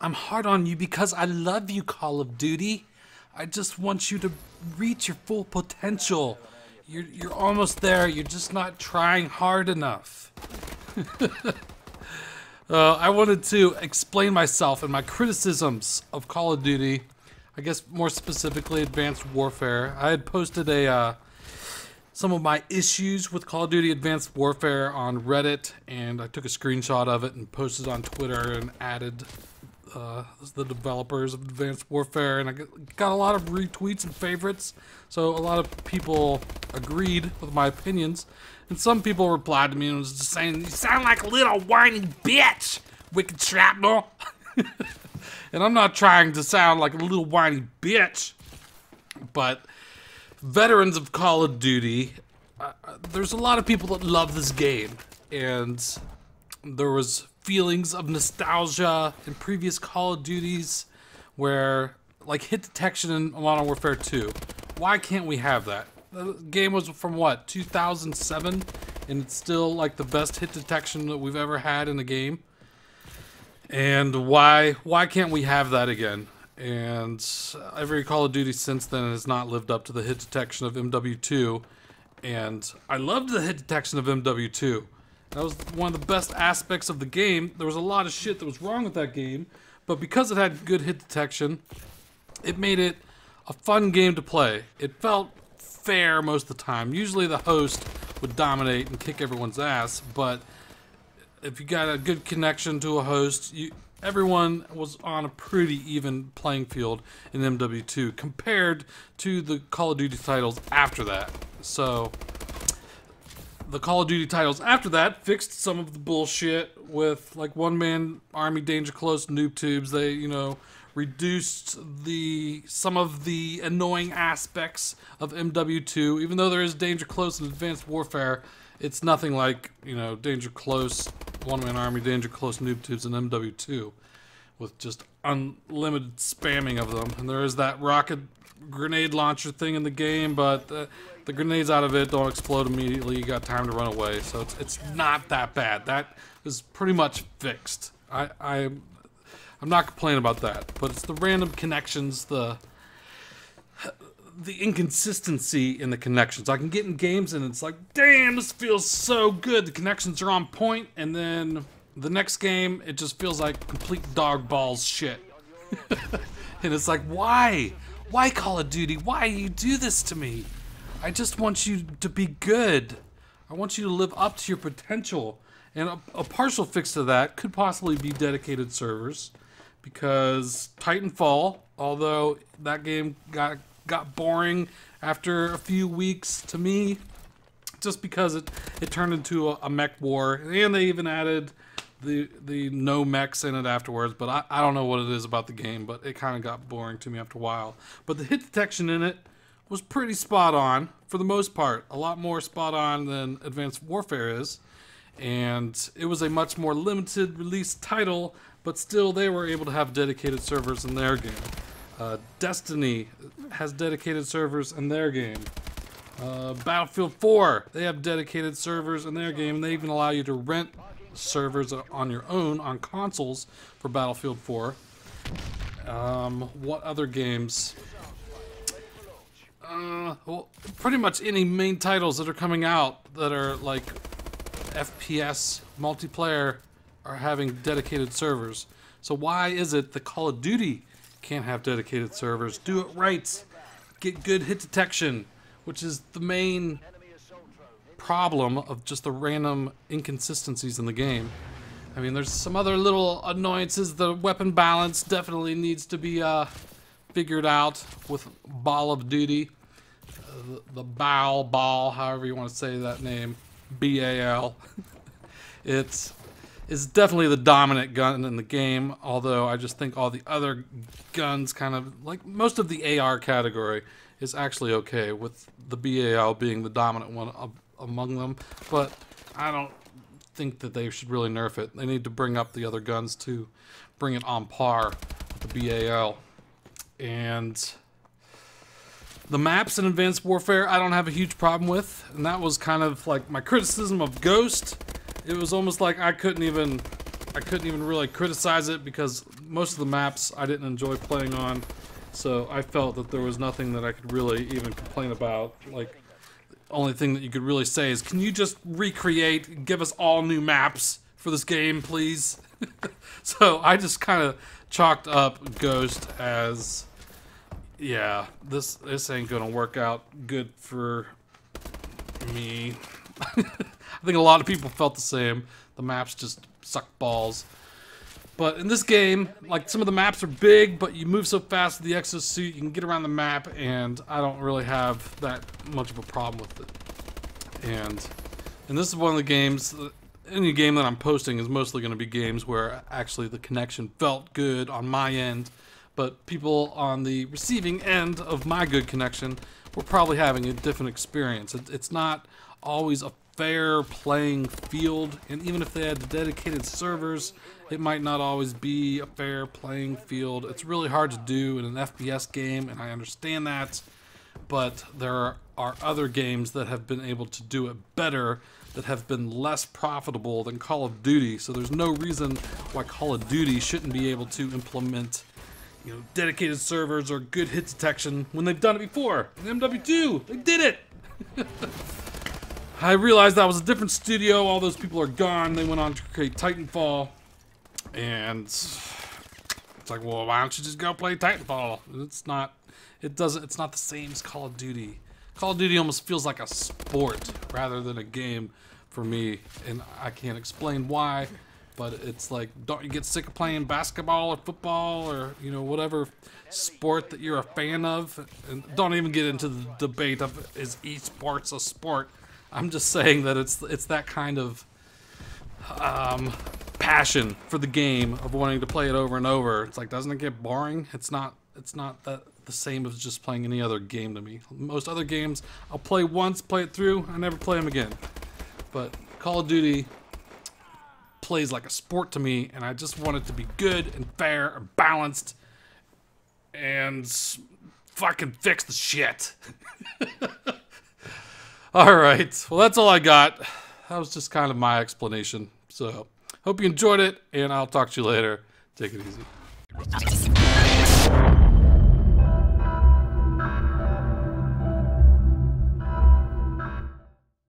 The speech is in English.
I'm hard on you because I love you, Call of Duty. I just want you to reach your full potential. You're almost there. You're just not trying hard enough. I wanted to explain myself and my criticisms of Call of Duty. I guess more specifically, Advanced Warfare. I had posted some of my issues with Call of Duty Advanced Warfare on Reddit, and I took a screenshot of it and posted on Twitter and added the developers of Advanced Warfare, and I got a lot of retweets and favorites, so a lot of people agreed with my opinions, and some people replied to me and was just saying, "You sound like a little whiny bitch, Wicked Shrapnel." And I'm not trying to sound like a little whiny bitch, but veterans of Call of Duty, there's a lot of people that love this game, and there was feelings of nostalgia in previous Call of Duties where, like, hit detection in Modern Warfare 2. Why can't we have that? The game was from, what, 2007? And it's still, like, the best hit detection that we've ever had in a game. And why can't we have that again? And every Call of Duty since then has not lived up to the hit detection of MW2. And I loved the hit detection of MW2. That was one of the best aspects of the game. There was a lot of shit that was wrong with that game, but because it had good hit detection, it made it a fun game to play. It felt fair most of the time. Usually the host would dominate and kick everyone's ass, but if you got a good connection to a host, everyone was on a pretty even playing field in MW2 compared to the Call of Duty titles after that. So the Call of Duty titles after that fixed some of the bullshit with, like, one-man army danger close noob tubes. They, reduced some of the annoying aspects of MW2. Even though there is danger close in Advanced Warfare, it's nothing like, danger close, one-man army danger close noob tubes in MW2 with just unlimited spamming of them. And there is that rocket grenade launcher thing in the game, but the grenades out of it don't explode immediately. You got time to run away, so it's not that bad. That is pretty much fixed. I'm not complaining about that, but it's the random connections, the inconsistency in the connections. I can get in games and it's like, damn, this feels so good. The connections are on point, and then the next game it just feels like complete dog balls shit. And it's like, why? Why, Call of Duty? Why do you do this to me? I just want you to be good. I want you to live up to your potential. And a partial fix to that could possibly be dedicated servers. Because Titanfall, although that game got boring after a few weeks to me, just because it turned into a mech war. And they even added the no mechs in it afterwards, but I don't know what it is about the game, but it kind of got boring to me after a while. But the hit detection in it was pretty spot on for the most part, a lot more spot on than Advanced Warfare is, and it was a much more limited release title, but still they were able to have dedicated servers in their game. Destiny has dedicated servers in their game. Battlefield 4, they have dedicated servers in their game, and they even allow you to rent servers on your own on consoles for Battlefield 4. What other games? Well, pretty much any main titles that are coming out that are like FPS multiplayer are having dedicated servers. So why is it that Call of Duty can't have dedicated servers? Do it right. Get good hit detection, which is the main problem of just the random inconsistencies in the game. I mean, there's some other little annoyances. The weapon balance definitely needs to be figured out with Ball of Duty. The Ball, however you want to say that name, BAL. It's definitely the dominant gun in the game, although I just think all the other guns kind of, like most of the AR category is actually okay, with the BAL being the dominant one among them, but I don't think that they should really nerf it. They need to bring up the other guns to bring it on par with the BAL. And the maps in Advanced Warfare I don't have a huge problem with, and that was kind of like my criticism of Ghost. It was almost like I couldn't even I couldn't even really criticize it because most of the maps I didn't enjoy playing on. So I felt that there was nothing that I could really even complain about. Like, the only thing that you could really say is, can you just recreate, give us all new maps for this game, please? So I just kind of chalked up Ghost as, yeah, this ain't gonna work out good for me. I think a lot of people felt the same. The maps just suck balls. But in this game, like, some of the maps are big, but you move so fast with the exosuit, you can get around the map, and I don't really have that much of a problem with it. And this is one of the games, any game that I'm posting is mostly going to be games where actually the connection felt good on my end, but people on the receiving end of my good connection were probably having a different experience. It's not always a fair playing field, and even if they had dedicated servers, it might not always be a fair playing field. It's really hard to do in an FPS game, and I understand that, but there are other games that have been able to do it better, that have been less profitable than Call of Duty. So there's no reason why Call of Duty shouldn't be able to implement, you know, dedicated servers or good hit detection when they've done it before. In MW2, they did it. I realized that was a different studio. All those people are gone. They went on to create Titanfall, and it's like, well, why don't you just go play Titanfall? It's not the same as Call of Duty. Call of Duty almost feels like a sport rather than a game for me, and I can't explain why, but it's like, don't you get sick of playing basketball or football or, you know, whatever sport that you're a fan of? And don't even get into the debate of, is esports a sport? I'm just saying that it's that kind of passion for the game of wanting to play it over and over. It's like, doesn't it get boring? It's not that the same as just playing any other game to me. Most other games, I'll play once, play it through, I never play them again. But Call of Duty plays like a sport to me, and I just want it to be good and fair and balanced and fucking fix the shit. Alright, well, that's all I got. That was just kind of my explanation. So, hope you enjoyed it, and I'll talk to you later. Take it easy.